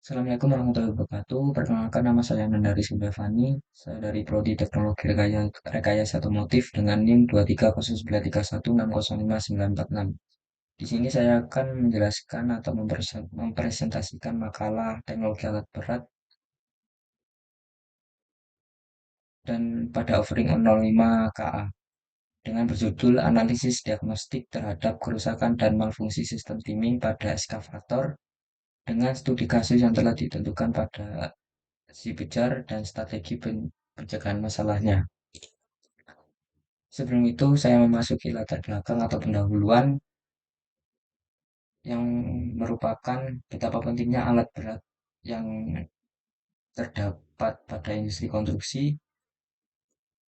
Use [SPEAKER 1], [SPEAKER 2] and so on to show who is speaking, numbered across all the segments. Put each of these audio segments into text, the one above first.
[SPEAKER 1] Assalamualaikum warahmatullahi wabarakatuh. Perkenalkan nama saya Nandari Subrafani. Saya dari Prodi Teknologi Rekayasa Otomotif dengan NIM 23091605946. Di sini saya akan menjelaskan atau mempresentasikan makalah teknologi alat berat dan pada offering 05 KA dengan berjudul Analisis Diagnostik Terhadap Kerusakan dan Malfungsi Sistem Timing pada Eskavator dengan studi kasus yang telah ditentukan pada si Bejar dan strategi pencegahan masalahnya. Sebelum itu, saya memasuki latar belakang atau pendahuluan yang merupakan betapa pentingnya alat berat yang terdapat pada industri konstruksi,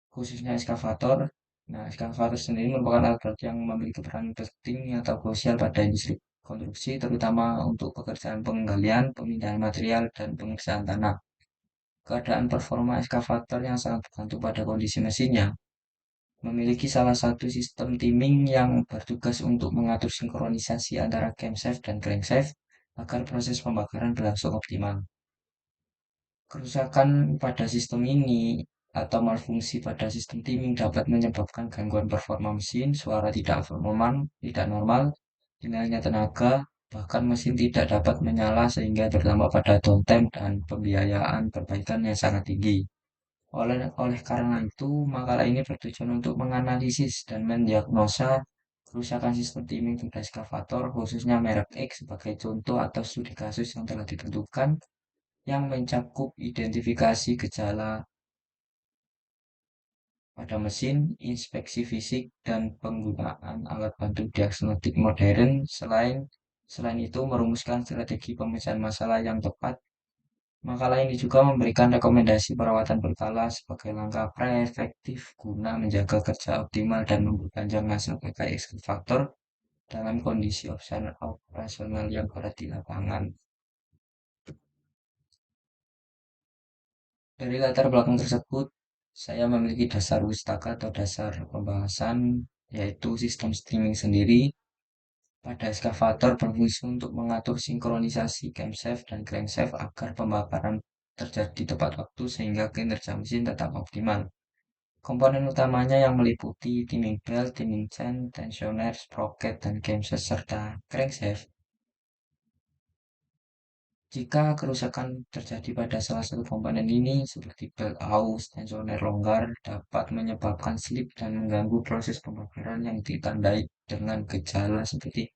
[SPEAKER 1] khususnya eskavator. Nah, eskavator sendiri merupakan alat berat yang memiliki peran penting atau krusial pada industri konstruksi, terutama untuk pekerjaan penggalian, pemindahan material, dan pemeriksaan tanah. Keadaan performa eskavator yang sangat bergantung pada kondisi mesinnya, memiliki salah satu sistem timing yang bertugas untuk mengatur sinkronisasi antara camshaft dan crankshaft agar proses pembakaran berlangsung optimal. Kerusakan pada sistem ini atau malfungsi pada sistem timing dapat menyebabkan gangguan performa mesin, suara tidak normal, hilangnya tenaga, bahkan mesin tidak dapat menyala sehingga berdampak pada downtime dan pembiayaan perbaikan yang sangat tinggi. Oleh karena itu, makalah ini bertujuan untuk menganalisis dan mendiagnosa kerusakan sistem timing pada eskavator, khususnya merek X sebagai contoh atau studi kasus yang telah ditentukan, yang mencakup identifikasi gejala pada mesin, inspeksi fisik, dan penggunaan alat bantu diagnostik modern. Selain itu, merumuskan strategi pemecahan masalah yang tepat. Makalah ini juga memberikan rekomendasi perawatan berkala sebagai langkah preventif guna menjaga kerja optimal dan memperpanjang masa pakai ekskavator dalam kondisi operasional yang berat di lapangan. Dari latar belakang tersebut, saya memiliki dasar wistaka atau dasar pembahasan, yaitu sistem streaming sendiri pada eskavator berfungsi untuk mengatur sinkronisasi camshaft dan crankshaft agar pembakaran terjadi tepat waktu sehingga kinerja mesin tetap optimal. Komponen utamanya yang meliputi timing belt, timing chain, tensioner, sprocket, dan camshaft serta crankshaft. Jika kerusakan terjadi pada salah satu komponen ini, seperti belt aus, tensioner longgar, dapat menyebabkan slip dan mengganggu proses pembakaran yang ditandai dengan gejala seperti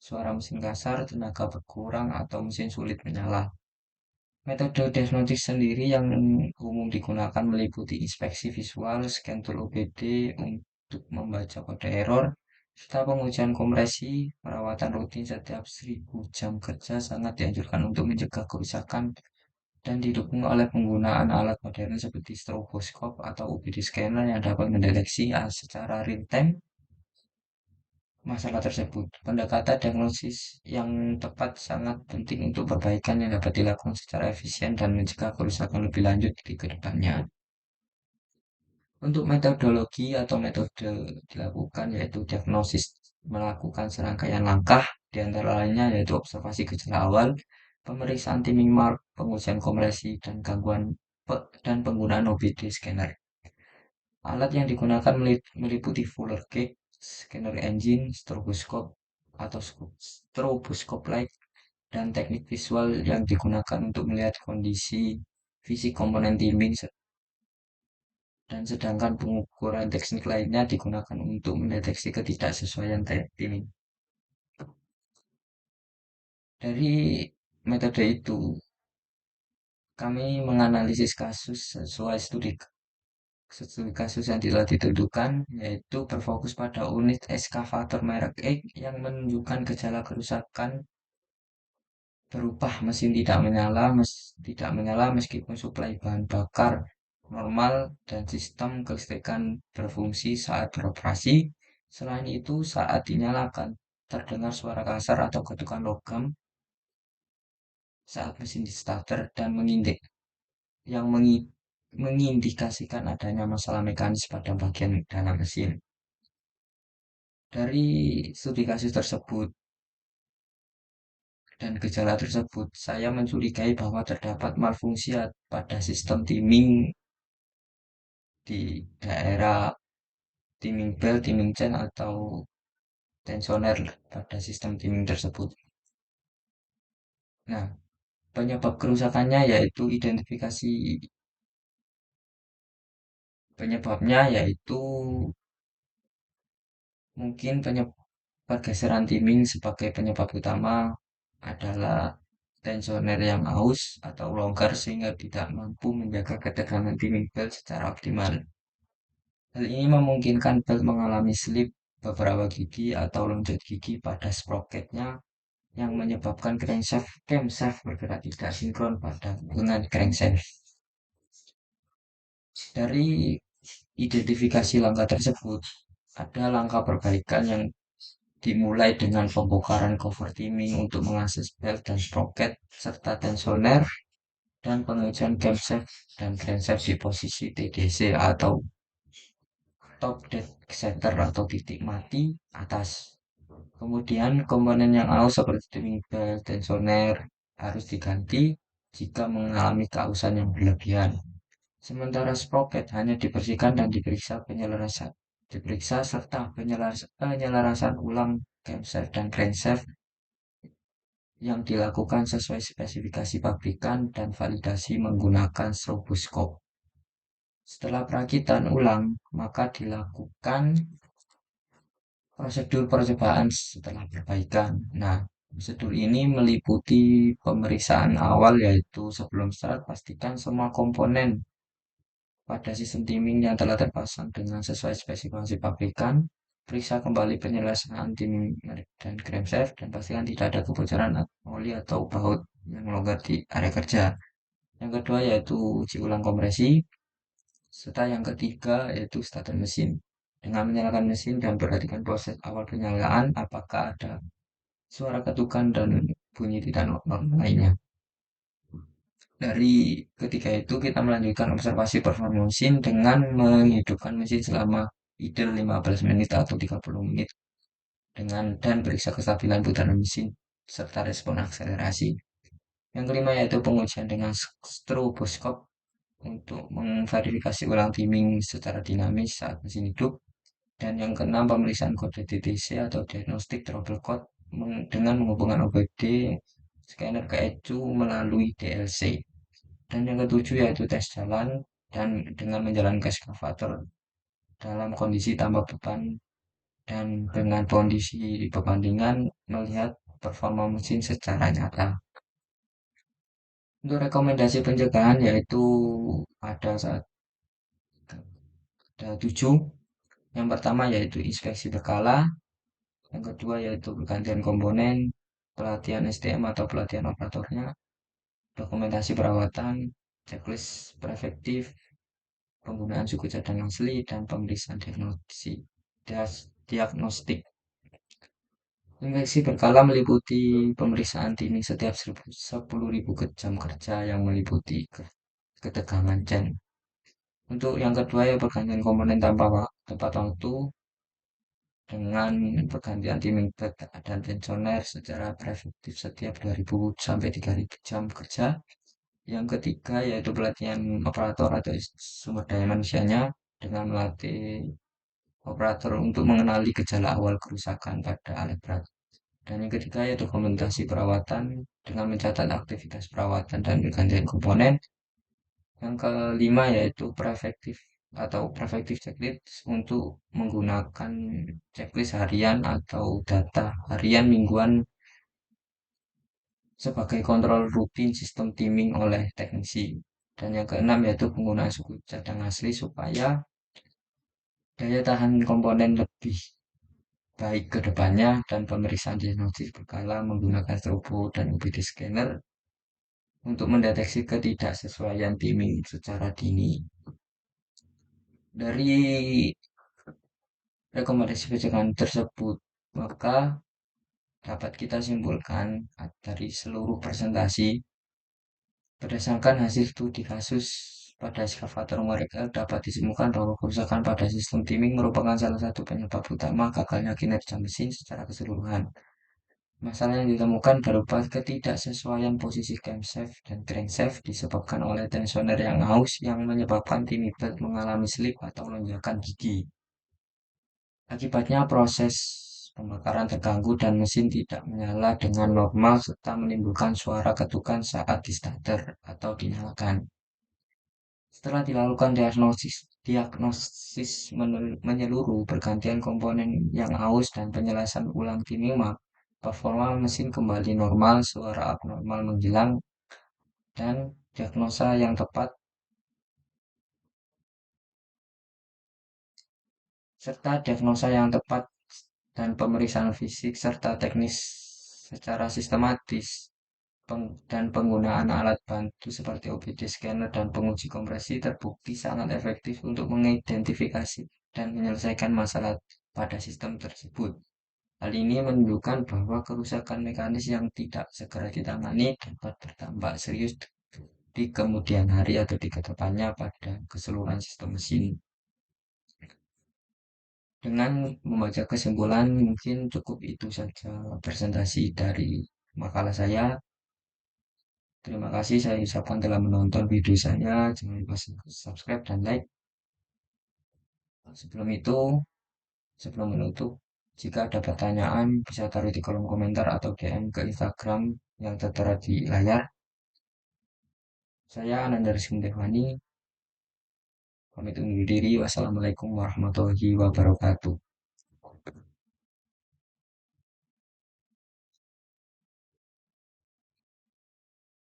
[SPEAKER 1] suara mesin kasar, tenaga berkurang, atau mesin sulit menyala. Metode diagnostik sendiri yang umum digunakan meliputi inspeksi visual, scan tool OBD untuk membaca kode error, serta pengujian kompresi. Perawatan rutin setiap 1000 jam kerja sangat dianjurkan untuk mencegah kerusakan dan didukung oleh penggunaan alat modern seperti stroboscope atau UVD scanner yang dapat mendeteksi secara real time masalah tersebut. Pendekatan diagnosis yang tepat sangat penting untuk perbaikan yang dapat dilakukan secara efisien dan mencegah kerusakan lebih lanjut di kedepannya. Untuk metodologi atau metode dilakukan yaitu diagnosis melakukan serangkaian langkah, di antara lainnya yaitu observasi gejala awal, pemeriksaan timing mark, pengujian kompresi, dan dan penggunaan OBD scanner. Alat yang digunakan meliputi Fuller Cake, scanner engine, stroboscope atau stroboscope light, dan teknik visual yang digunakan untuk melihat kondisi fisik komponen timing, dan sedangkan pengukuran teknik lainnya digunakan untuk mendeteksi ketidaksesuaian timing. Dari metode itu, kami menganalisis kasus sesuai studi kasus yang telah ditentukan, yaitu berfokus pada unit eskavator merek X yang menunjukkan gejala kerusakan berupa mesin tidak menyala meskipun suplai bahan bakar normal dan sistem kelistrikan berfungsi saat beroperasi. Selain itu, saat dinyalakan, terdengar suara kasar atau ketukan logam saat mesin di starter dan yang mengindikasikan adanya masalah mekanis pada bagian dalam mesin. Dari studi kasus tersebut, Dan gejala tersebut, saya mencurigai bahwa terdapat malfungsi pada sistem timing di daerah timing belt, timing chain, atau tensioner pada sistem timing tersebut. Nah, penyebab kerusakannya yaitu identifikasi penyebabnya yaitu mungkin pergeseran timing sebagai penyebab utama adalah tensioner yang aus atau longgar sehingga tidak mampu menjaga ketegangan timing belt secara optimal. Hal ini memungkinkan belt mengalami slip beberapa gigi atau lonjot gigi pada sprocketnya yang menyebabkan camshaft bergerak tidak sinkron pada dengan crankshaft. Dari identifikasi langkah tersebut, ada langkah perbaikan yang dimulai dengan pembongkaran cover timing untuk mengakses belt dan sprocket serta tensioner dan pengujian camshaft dan crankshaft di posisi TDC atau top dead center atau titik mati atas. Kemudian komponen yang aus seperti timing belt, tensioner harus diganti jika mengalami keausan yang berlebihan. Sementara sprocket hanya dibersihkan dan diperiksa serta penyelarasan ulang camshaft dan crankshaft yang dilakukan sesuai spesifikasi pabrikan dan validasi menggunakan stroboscope. Setelah perakitan ulang, maka dilakukan prosedur percobaan setelah perbaikan. Nah, prosedur ini meliputi pemeriksaan awal yaitu sebelum start pastikan semua komponen pada sistem timing yang telah terpasang dengan sesuai spesifikasi pabrikan. Periksa kembali penyelesaian timing dan crankshaft dan pastikan tidak ada kebocoran oli atau baut yang longgar di area kerja. Yang kedua yaitu uji ulang kompresi. Serta yang ketiga yaitu starter mesin. Dengan menyalakan mesin dan perhatikan proses awal penyalaan apakah ada suara ketukan dan bunyi tidak normal lainnya. Dari ketiga itu kita melanjutkan observasi performa mesin dengan menghidupkan mesin selama idle 15 menit atau 30 menit dan periksa kestabilan putaran mesin serta respon akselerasi. Yang kelima yaitu pengujian dengan stroboscope untuk memverifikasi ulang timing secara dinamis saat mesin hidup. Dan yang keenam pemeriksaan kode DTC atau diagnostic trouble code dengan menghubungkan OBD scanner ke ECU melalui DLC. Dan yang ketujuh yaitu tes jalan dan dengan menjalankan eskavator dalam kondisi tambah beban dan dengan kondisi perbandingan melihat performa mesin secara nyata. Untuk rekomendasi pencegahan yaitu ada saat ada 7. Yang pertama yaitu inspeksi berkala, yang kedua yaitu pergantian komponen, pelatihan STM atau pelatihan operatornya, dokumentasi perawatan, checklist preventif, penggunaan suku cadang asli, dan pemeriksaan diagnostik. Inspeksi berkala meliputi pemeriksaan timing setiap 10.000 jam kerja yang meliputi ketegangan chain. Untuk yang kedua ya pergantian komponen tanpa tepat waktu dengan pergantian timing belt dan tensioner secara preventif setiap 2.000 sampai 3.000 jam kerja. Yang ketiga yaitu pelatihan operator atau sumber daya manusianya dengan melatih operator untuk mengenali gejala awal kerusakan pada alat berat. Dan yang ketiga yaitu dokumentasi perawatan dengan mencatat aktivitas perawatan dan pergantian komponen. Yang kelima yaitu preventif checklist untuk menggunakan checklist harian atau data harian mingguan sebagai kontrol rutin sistem timing oleh teknisi. Dan yang keenam yaitu penggunaan suku cadang asli supaya daya tahan komponen lebih baik ke depannya dan pemeriksaan diagnostik berkala menggunakan strobo dan UBD scanner untuk mendeteksi ketidaksesuaian timing secara dini. Dari rekomendasi pencegahan tersebut, maka dapat kita simpulkan dari seluruh presentasi berdasarkan hasil studi kasus pada eskavator mereka dapat ditemukan bahwa kerusakan pada sistem timing merupakan salah satu penyebab utama gagalnya kinerja mesin secara keseluruhan. Masalah yang ditemukan berupa ketidaksesuaian posisi camshaft dan crankshaft disebabkan oleh tensioner yang haus yang menyebabkan tim Trinidad mengalami slip atau lonjakan gigi. Akibatnya proses pembakaran terganggu dan mesin tidak menyala dengan normal serta menimbulkan suara ketukan saat di starter atau dinyalakan. Setelah dilakukan diagnosis menyeluruh, pergantian komponen yang aus dan penyelesaian ulang tim 5, performa mesin kembali normal, suara abnormal menghilang, dan diagnosa yang tepat dan pemeriksaan fisik serta teknis secara sistematis dan penggunaan alat bantu seperti OBD scanner dan penguji kompresi terbukti sangat efektif untuk mengidentifikasi dan menyelesaikan masalah pada sistem tersebut. Hal ini menunjukkan bahwa kerusakan mekanis yang tidak segera ditangani dapat berdampak serius di kemudian hari atau di kedepannya pada keseluruhan sistem mesin. Dengan membaca kesimpulan, mungkin cukup itu saja presentasi dari makalah saya. Terima kasih saya ucapkan telah menonton video saya. Jangan lupa subscribe dan like. Sebelum itu, sebelum menutup, jika ada pertanyaan bisa taruh di kolom komentar atau DM ke Instagram yang tertera di layar. Saya Ananda Rizky Devani, pamit undur diri. Wassalamualaikum warahmatullahi wabarakatuh.